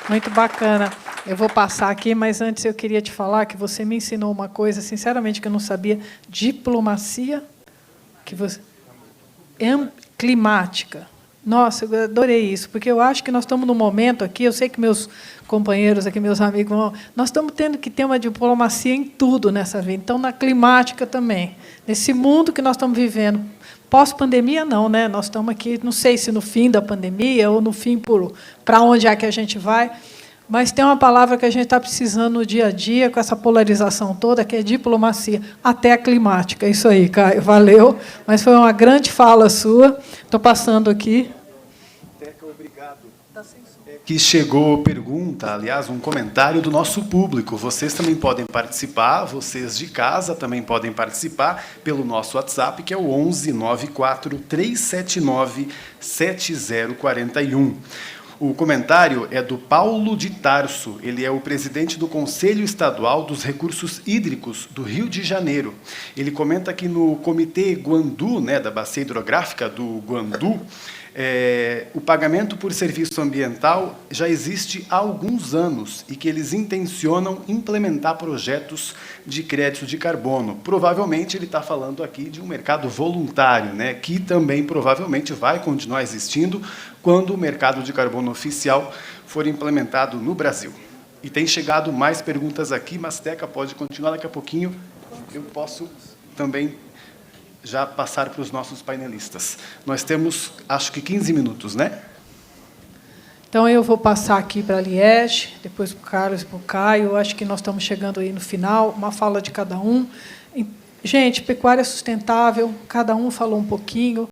Muito bacana. Eu vou passar aqui, mas antes eu queria te falar que você me ensinou uma coisa, sinceramente, que eu não sabia. Diplomacia climática. Nossa, eu adorei isso, porque eu acho que nós estamos num momento aqui, eu sei que meus companheiros aqui, meus amigos, nós estamos tendo que ter uma diplomacia em tudo nessa vida. Então, na climática também. Nesse mundo que nós estamos vivendo. Pós-pandemia, não, né? Nós estamos aqui, não sei se no fim da pandemia ou no fim para onde é que a gente vai, mas tem uma palavra que a gente está precisando no dia a dia, com essa polarização toda, que é diplomacia, até a climática. Isso aí, Caio, valeu. Mas foi uma grande fala sua. Estou passando aqui. Teca, obrigado. Que chegou pergunta, aliás, um comentário do nosso público. Vocês também podem participar, vocês de casa também podem participar pelo nosso WhatsApp, que é o 11 94 379 7041. O comentário é do Paulo de Tarso. Ele é o presidente do Conselho Estadual dos Recursos Hídricos do Rio de Janeiro. Ele comenta que no Comitê Guandu, né, da Bacia Hidrográfica do Guandu, o pagamento por serviço ambiental já existe há alguns anos e que eles intencionam implementar projetos de crédito de carbono. Provavelmente ele está falando aqui de um mercado voluntário, né, que também provavelmente vai continuar existindo quando o mercado de carbono oficial for implementado no Brasil. E tem chegado mais perguntas aqui, mas Teca pode continuar daqui a pouquinho. Eu posso também já passar para os nossos painelistas. Nós temos, acho que 15 minutos, né? Então, eu vou passar aqui para a Liege, depois para o Carlos e para o Caio. Eu acho que nós estamos chegando aí no final, uma fala de cada um. Gente, pecuária sustentável, cada um falou um pouquinho.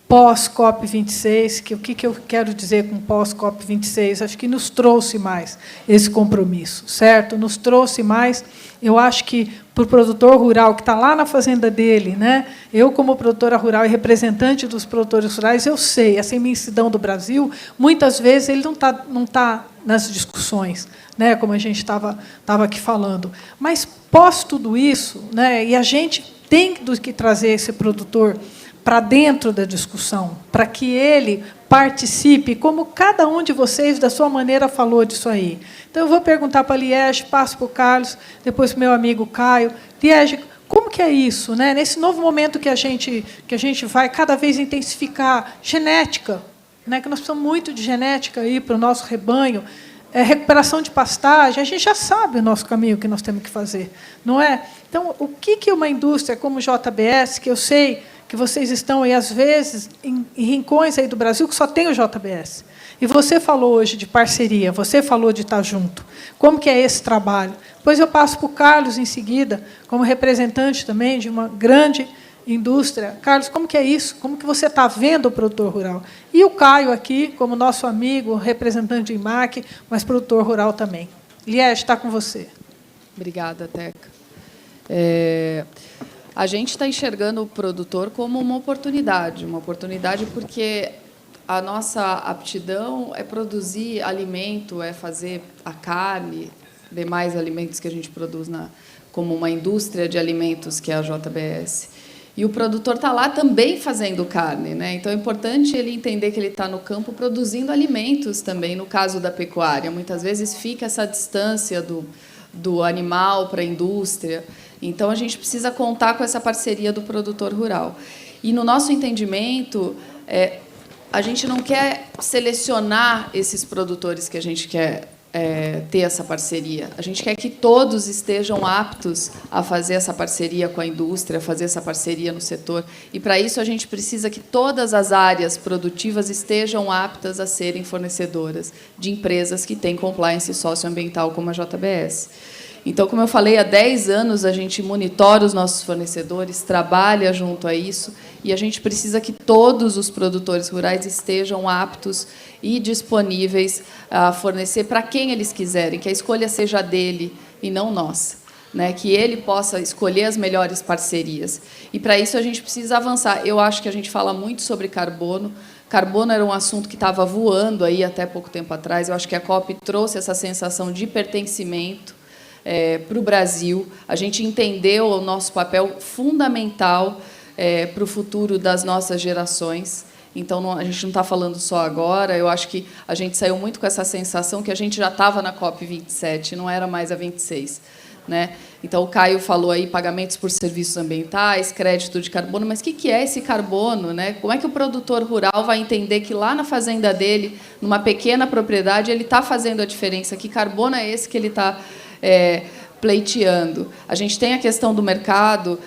Pós-COP26, o que eu quero dizer com pós-COP26? Acho que nos trouxe mais esse compromisso, certo? Nos trouxe mais. Eu acho que, para o produtor rural, que está lá na fazenda dele, né? Eu, como produtora rural e representante dos produtores rurais, eu sei, essa imensidão do Brasil, muitas vezes ele não tá nas discussões, né? Como a gente estava aqui falando. Mas, pós tudo isso, né? E a gente tem que trazer esse produtor para dentro da discussão, para que ele participe, como cada um de vocês, da sua maneira, falou disso aí. Então, eu vou perguntar para a Liege, passo para o Carlos, depois para o meu amigo Caio. Liege, como que é isso, né? Nesse novo momento que a gente vai cada vez intensificar genética, né? Que nós precisamos muito de genética aí para o nosso rebanho, recuperação de pastagem, a gente já sabe o nosso caminho que nós temos que fazer, não é? Então, o que uma indústria como o JBS, que eu sei que vocês estão aí, às vezes, em rincões aí do Brasil que só tem o JBS. E você falou hoje de parceria, você falou de estar junto. Como que é esse trabalho? Depois eu passo para o Carlos, em seguida, como representante também de uma grande indústria. Carlos, como que é isso? Como que você está vendo o produtor rural? E o Caio aqui, como nosso amigo, representante de IMAC, mas produtor rural também. Liege, está com você. Obrigada, Teca. A gente está enxergando o produtor como uma oportunidade porque a nossa aptidão é produzir alimento, é fazer a carne, demais alimentos que a gente produz como uma indústria de alimentos, que é a JBS. E o produtor está lá também fazendo carne, né? Então, é importante ele entender que ele está no campo produzindo alimentos também, no caso da pecuária. Muitas vezes fica essa distância do animal para a indústria. Então, a gente precisa contar com essa parceria do produtor rural. E, no nosso entendimento, a gente não quer selecionar esses produtores que a gente quer ter essa parceria. A gente quer que todos estejam aptos a fazer essa parceria com a indústria, fazer essa parceria no setor. E, para isso, a gente precisa que todas as áreas produtivas estejam aptas a serem fornecedoras de empresas que têm compliance socioambiental, como a JBS. Então, como eu falei, há 10 anos a gente monitora os nossos fornecedores, trabalha junto a isso, e a gente precisa que todos os produtores rurais estejam aptos e disponíveis a fornecer para quem eles quiserem, que a escolha seja dele e não nossa, né? Que ele possa escolher as melhores parcerias. E, para isso, a gente precisa avançar. Eu acho que a gente fala muito sobre carbono. Carbono era um assunto que estava voando aí até pouco tempo atrás. Eu acho que a COP trouxe essa sensação de pertencimento para o Brasil. A gente entendeu o nosso papel fundamental para o futuro das nossas gerações. Então, a gente não está falando só agora. Eu acho que a gente saiu muito com essa sensação que a gente já estava na COP27, não era mais a 26. Né? Então, o Caio falou aí pagamentos por serviços ambientais, crédito de carbono, mas o que é esse carbono? Né? Como é que o produtor rural vai entender que lá na fazenda dele, numa pequena propriedade, ele está fazendo a diferença? Que carbono é esse que ele está pleiteando? A gente tem a questão do mercado,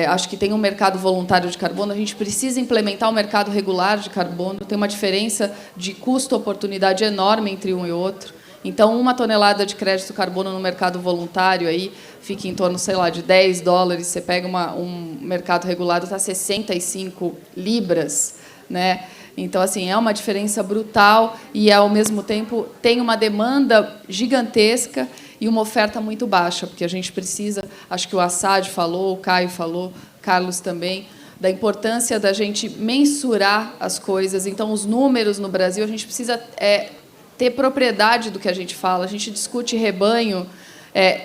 acho que tem um mercado voluntário de carbono, a gente precisa implementar o mercado regular de carbono, tem uma diferença de custo-oportunidade enorme entre um e outro. Então, 1 tonelada de crédito carbono no mercado voluntário aí fica em torno, sei lá, de $10. Você pega um mercado regulado, está 65 libras, né? Então, assim, é uma diferença brutal e, ao mesmo tempo, tem uma demanda gigantesca e uma oferta muito baixa, porque a gente precisa, acho que o Assad falou, o Caio falou, Carlos também, da importância da gente mensurar as coisas. Então, os números no Brasil, a gente precisa ter propriedade do que a gente fala. A gente discute rebanho,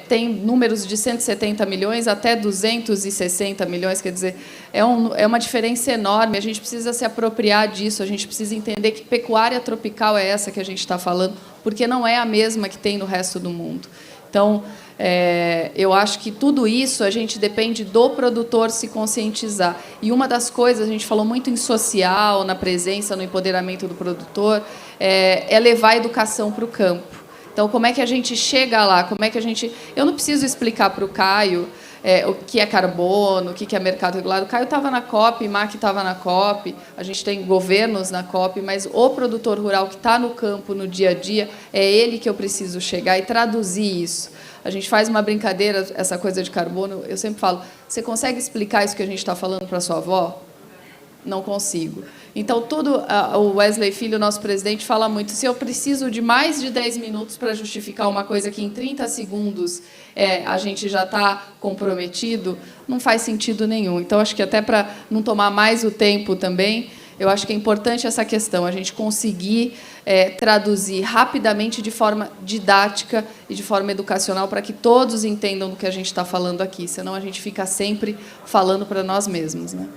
tem números de 170 milhões até 260 milhões, quer dizer, é uma diferença enorme. A gente precisa se apropriar disso, a gente precisa entender que pecuária tropical é essa que a gente está falando, porque não é a mesma que tem no resto do mundo. Então, eu acho que tudo isso a gente depende do produtor se conscientizar. E uma das coisas, a gente falou muito em social, na presença, no empoderamento do produtor, é levar a educação para o campo. Então, como é que a gente chega lá? Como é que a gente... Eu não preciso explicar para o Caio o que é carbono, o que é mercado regulado. O Caio estava na COP, Mac estava na COP, a gente tem governos na COP, mas o produtor rural que está no campo, no dia a dia, é ele que eu preciso chegar e traduzir isso. A gente faz uma brincadeira, essa coisa de carbono, eu sempre falo, você consegue explicar isso que a gente está falando para sua avó? Não consigo. Então, o Wesley Filho, nosso presidente, fala muito, se eu preciso de mais de 10 minutos para justificar uma coisa que em 30 segundos a gente já está comprometido, não faz sentido nenhum. Então, acho que até para não tomar mais o tempo também, eu acho que é importante essa questão, a gente conseguir traduzir rapidamente, de forma didática e de forma educacional, para que todos entendam do que a gente está falando aqui, senão a gente fica sempre falando para nós mesmos. Né?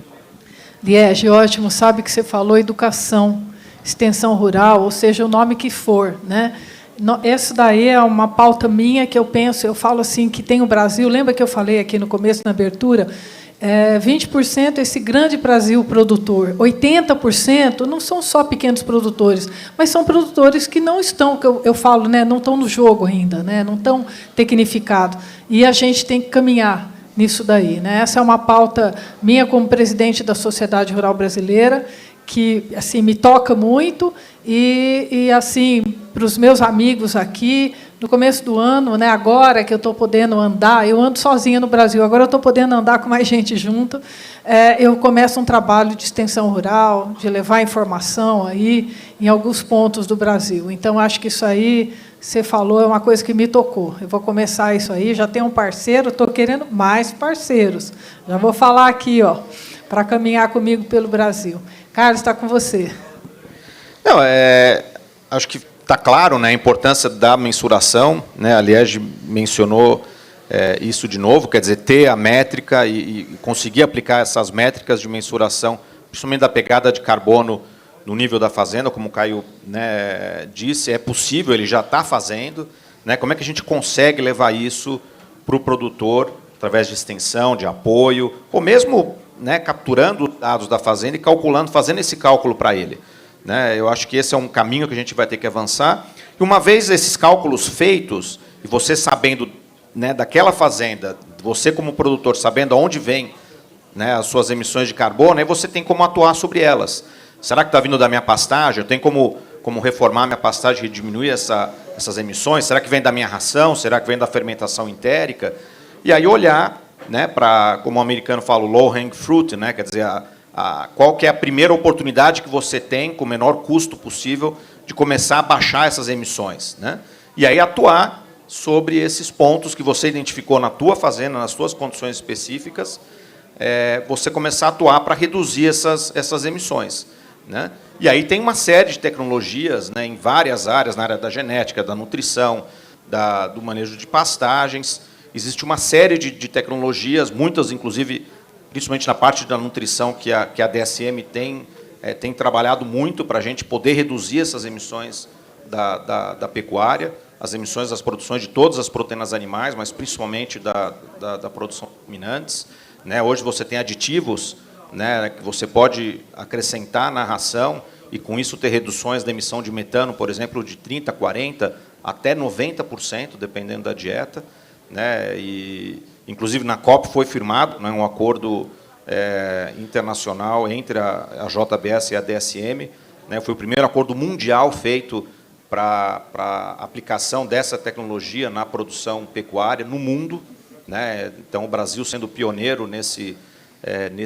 Liege, ótimo, sabe que você falou educação, extensão rural, ou seja, o nome que for. Né? Essa daí é uma pauta minha que eu penso, eu falo assim, que tem o Brasil, lembra que eu falei aqui no começo, na abertura, 20% esse grande Brasil produtor, 80% não são só pequenos produtores, mas são produtores que não estão, que eu falo, né, não estão no jogo ainda, né, não estão tecnificados, e a gente tem que caminhar nisso daí. Né? Essa é uma pauta minha como presidente da Sociedade Rural Brasileira, que assim me toca muito, e assim, para os meus amigos aqui, no começo do ano, né, agora que eu estou podendo andar, eu ando sozinha no Brasil, agora eu estou podendo andar com mais gente junto, eu começo um trabalho de extensão rural, de levar informação aí em alguns pontos do Brasil. Então, acho que isso aí, você falou, é uma coisa que me tocou. Eu vou começar isso aí, já tenho um parceiro, estou querendo mais parceiros. Já vou falar aqui, para caminhar comigo pelo Brasil. Carlos, está com você. Não, acho que está claro, né, a importância da mensuração. Né, a Liege mencionou isso de novo, quer dizer, ter a métrica e conseguir aplicar essas métricas de mensuração, principalmente da pegada de carbono no nível da fazenda, como o Caio, né, disse, é possível, ele já está fazendo. Né, como é que a gente consegue levar isso para o produtor, através de extensão, de apoio, ou mesmo, né, capturando os dados da fazenda e calculando, fazendo esse cálculo para ele. Né, eu acho que esse é um caminho que a gente vai ter que avançar. E uma vez esses cálculos feitos, e você sabendo, né, daquela fazenda, você como produtor sabendo aonde vem, né, as suas emissões de carbono, aí você tem como atuar sobre elas. Será que está vindo da minha pastagem? Eu tenho como reformar minha pastagem e diminuir essas emissões? Será que vem da minha ração? Será que vem da fermentação entérica? E aí olhar, né, para, como o americano fala, o low hanging fruit, né, quer dizer, qual que é a primeira oportunidade que você tem, com o menor custo possível, de começar a baixar essas emissões. Né? E aí atuar sobre esses pontos que você identificou na tua fazenda, nas suas condições específicas, você começar a atuar para reduzir essas emissões. Né? E aí tem uma série de tecnologias, né, em várias áreas, na área da genética, da nutrição, do manejo de pastagens. Existe uma série de tecnologias, muitas, inclusive, principalmente na parte da nutrição, que a DSM tem tem trabalhado muito para a gente poder reduzir essas emissões da pecuária, as emissões das produções de todas as proteínas animais, mas principalmente da produção de ruminantes. Né? Hoje você tem aditivos, né, que você pode acrescentar na ração e, com isso, ter reduções da emissão de metano, por exemplo, de 30%, 40%, até 90%, dependendo da dieta. Né? E, inclusive, na COP foi firmado, né, um acordo internacional entre a JBS e a DSM. Né? Foi o primeiro acordo mundial feito para aplicação dessa tecnologia na produção pecuária no mundo. Né? Então, o Brasil sendo pioneiro nesse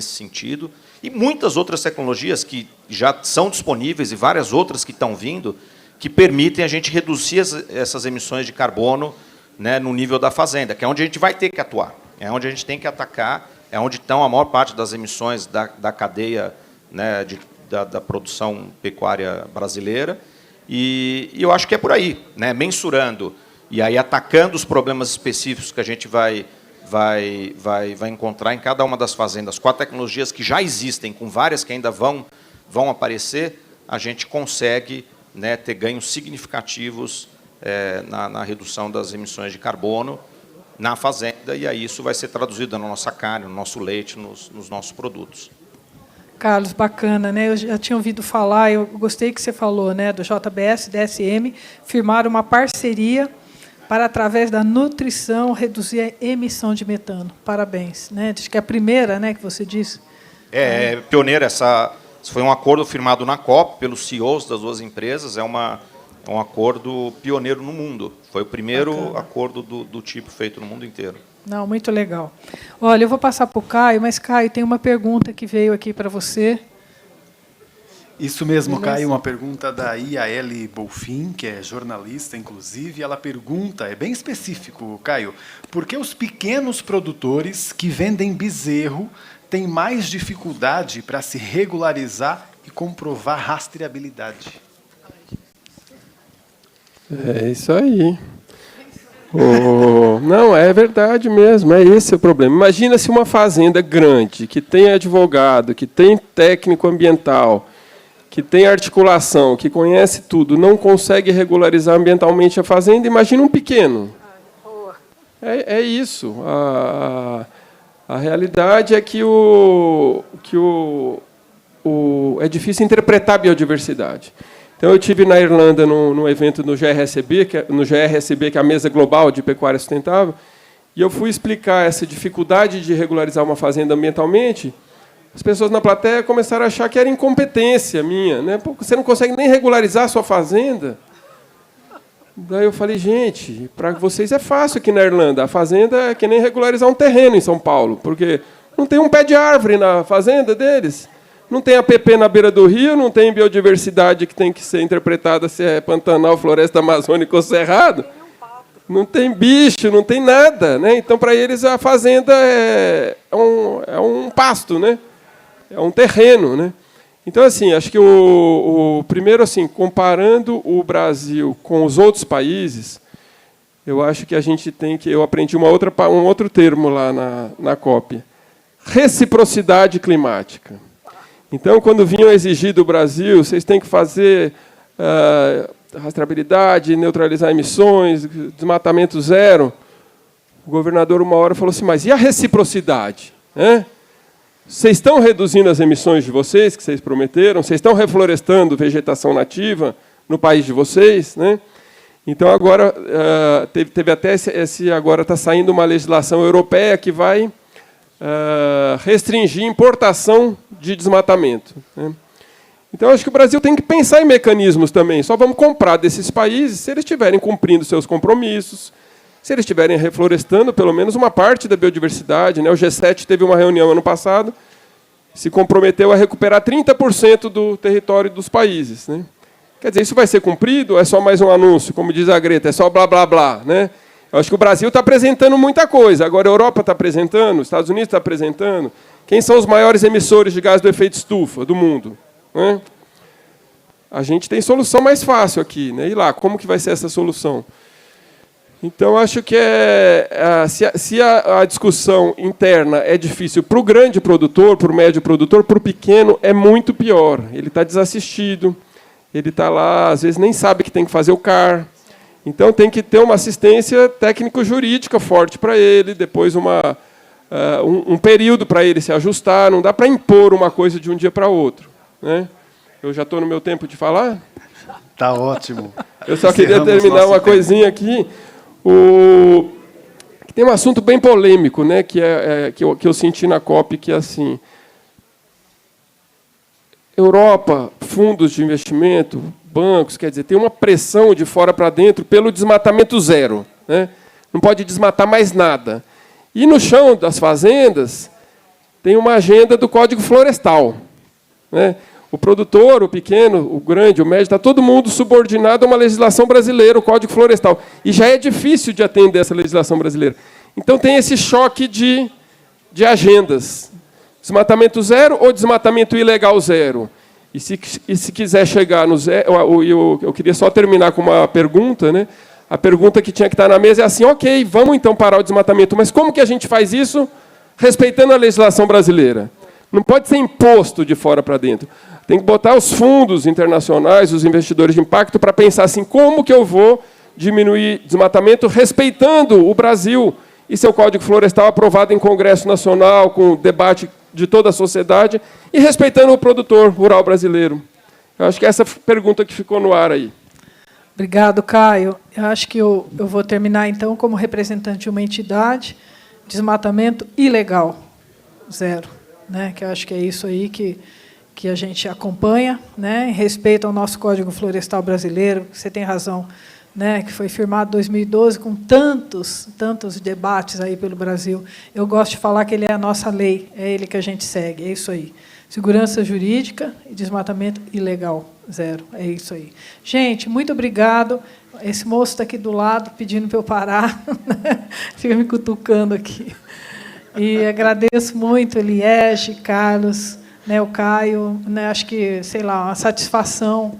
sentido. E muitas outras tecnologias que já são disponíveis e várias outras que estão vindo, que permitem a gente reduzir essas emissões de carbono, né, no nível da fazenda, que é onde a gente vai ter que atuar, é onde a gente tem que atacar, é onde estão a maior parte das emissões da cadeia, né, da produção pecuária brasileira. E eu acho que é por aí, né, mensurando e aí atacando os problemas específicos que a gente vai encontrar em cada uma das fazendas, com as tecnologias que já existem, com várias que ainda vão aparecer, a gente consegue, né, ter ganhos significativos na redução das emissões de carbono na fazenda, e aí isso vai ser traduzido na nossa carne, no nosso leite, nos nossos produtos. Carlos, bacana, né? Eu já tinha ouvido falar, eu gostei que você falou, né, do JBS e DSM, firmaram uma parceria para, através da nutrição, reduzir a emissão de metano. Parabéns. Né? Acho que é a primeira, né, que você disse. Pioneira. Esse foi um acordo firmado na COP pelos CEOs das duas empresas. É um acordo pioneiro no mundo. Foi o primeiro acordo do tipo feito no mundo inteiro. Não, muito legal. Olha, eu vou passar para o Caio, mas, Caio, tem uma pergunta que veio aqui para você. Isso mesmo, Caio, uma pergunta da Iaele Bolfin, que é jornalista, inclusive. Ela pergunta, é bem específico, Caio, por que os pequenos produtores que vendem bezerro têm mais dificuldade para se regularizar e comprovar rastreabilidade? É isso aí. Não, é verdade mesmo, é esse o problema. Imagina se uma fazenda grande, que tem advogado, que tem técnico ambiental, que tem articulação, que conhece tudo, não consegue regularizar ambientalmente a fazenda, imagina um pequeno. É isso. A realidade é que é difícil interpretar a biodiversidade. Então, eu estive na Irlanda num evento no GRSB, que é a Mesa Global de Pecuária Sustentável, e eu fui explicar essa dificuldade de regularizar uma fazenda ambientalmente. As pessoas na plateia começaram a achar que era incompetência minha, né? Pô, você não consegue nem regularizar a sua fazenda. Daí eu falei, gente, para vocês é fácil aqui na Irlanda. A fazenda é que nem regularizar um terreno em São Paulo, porque não tem um pé de árvore na fazenda deles. Não tem APP na beira do rio, não tem biodiversidade que tem que ser interpretada se é Pantanal, Floresta Amazônica ou Cerrado. Não tem bicho, não tem nada. Né? Então, para eles, a fazenda é um pasto, né? É um terreno. Né? Então, assim, acho que primeiro, assim, comparando o Brasil com os outros países, eu acho que a gente tem que... Eu aprendi um outro termo lá na COP. Reciprocidade climática. Então, quando vinham exigir do Brasil, vocês têm que fazer rastreabilidade, neutralizar emissões, desmatamento zero, o governador, uma hora, falou assim, mas e a reciprocidade? Vocês estão reduzindo as emissões de vocês, que vocês prometeram? Vocês estão reflorestando vegetação nativa no país de vocês? Né? Então, agora, teve até agora está saindo uma legislação europeia que vai restringir importação de desmatamento. Né? Então, acho que o Brasil tem que pensar em mecanismos também. Só vamos comprar desses países se eles estiverem cumprindo seus compromissos, se eles estiverem reflorestando pelo menos uma parte da biodiversidade. Né? O G7 teve uma reunião ano passado, se comprometeu a recuperar 30% do território dos países. Né? Quer dizer, isso vai ser cumprido ou é só mais um anúncio, como diz a Greta, é só blá, blá, blá, né? Eu acho que o Brasil está apresentando muita coisa. Agora a Europa está apresentando, os Estados Unidos está apresentando. Quem são os maiores emissores de gás do efeito estufa do mundo? Né? A gente tem solução mais fácil aqui. Né? E lá, como que vai ser essa solução? Então, acho que se a discussão interna é difícil para o grande produtor, para o médio produtor, para o pequeno é muito pior. Ele está desassistido, ele está lá, às vezes nem sabe que tem que fazer o CAR. Então, tem que ter uma assistência técnico-jurídica forte para ele, depois um período para ele se ajustar. Não dá para impor uma coisa de um dia para outro, né? Eu já estou no meu tempo de falar? Tá ótimo. Eu só queria terminar uma coisinha aqui. Tem um assunto bem polêmico, né, que eu senti na COP, que é assim: Europa, fundos de investimento, bancos, quer dizer, tem uma pressão de fora para dentro pelo desmatamento zero, né? Não pode desmatar mais nada. E no chão das fazendas tem uma agenda do Código Florestal, né? O produtor, o pequeno, o grande, o médio, está todo mundo subordinado a uma legislação brasileira, o Código Florestal. E já é difícil de atender essa legislação brasileira. Então, tem esse choque de agendas. Desmatamento zero ou desmatamento ilegal zero? E se quiser chegar no zero... Eu queria só terminar com uma pergunta, né? A pergunta que tinha que estar na mesa é assim: ok, vamos então parar o desmatamento, mas como que a gente faz isso respeitando a legislação brasileira? Não pode ser imposto de fora para dentro. Tem que botar os fundos internacionais, os investidores de impacto, para pensar assim: como que eu vou diminuir desmatamento respeitando o Brasil e seu Código Florestal aprovado em Congresso Nacional, com debate de toda a sociedade, e respeitando o produtor rural brasileiro? Eu acho que essa pergunta que ficou no ar aí. Obrigado, Caio. Eu acho que eu vou terminar, então, como representante de uma entidade, desmatamento ilegal, zero, né? Que eu acho que é isso aí que a gente acompanha, né, em respeito ao nosso Código Florestal brasileiro. Você tem razão, né, que foi firmado em 2012, com tantos debates aí pelo Brasil. Eu gosto de falar que ele é a nossa lei, é ele que a gente segue, é isso aí. Segurança jurídica e desmatamento ilegal, zero, é isso aí. Gente, muito obrigado. Esse moço está aqui do lado, pedindo para eu parar, fica me cutucando aqui. E agradeço muito, Eliege, Carlos, né, o Caio, né, acho que, sei lá, uma satisfação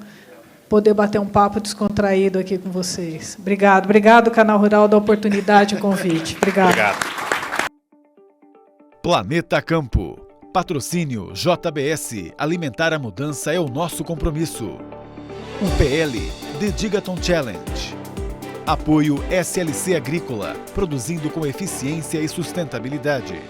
poder bater um papo descontraído aqui com vocês. Obrigado. Obrigado, Canal Rural, da oportunidade e convite. Obrigado. Planeta Campo. Patrocínio JBS. Alimentar a mudança é o nosso compromisso. UPL The Digaton Challenge. Apoio SLC Agrícola, produzindo com eficiência e sustentabilidade.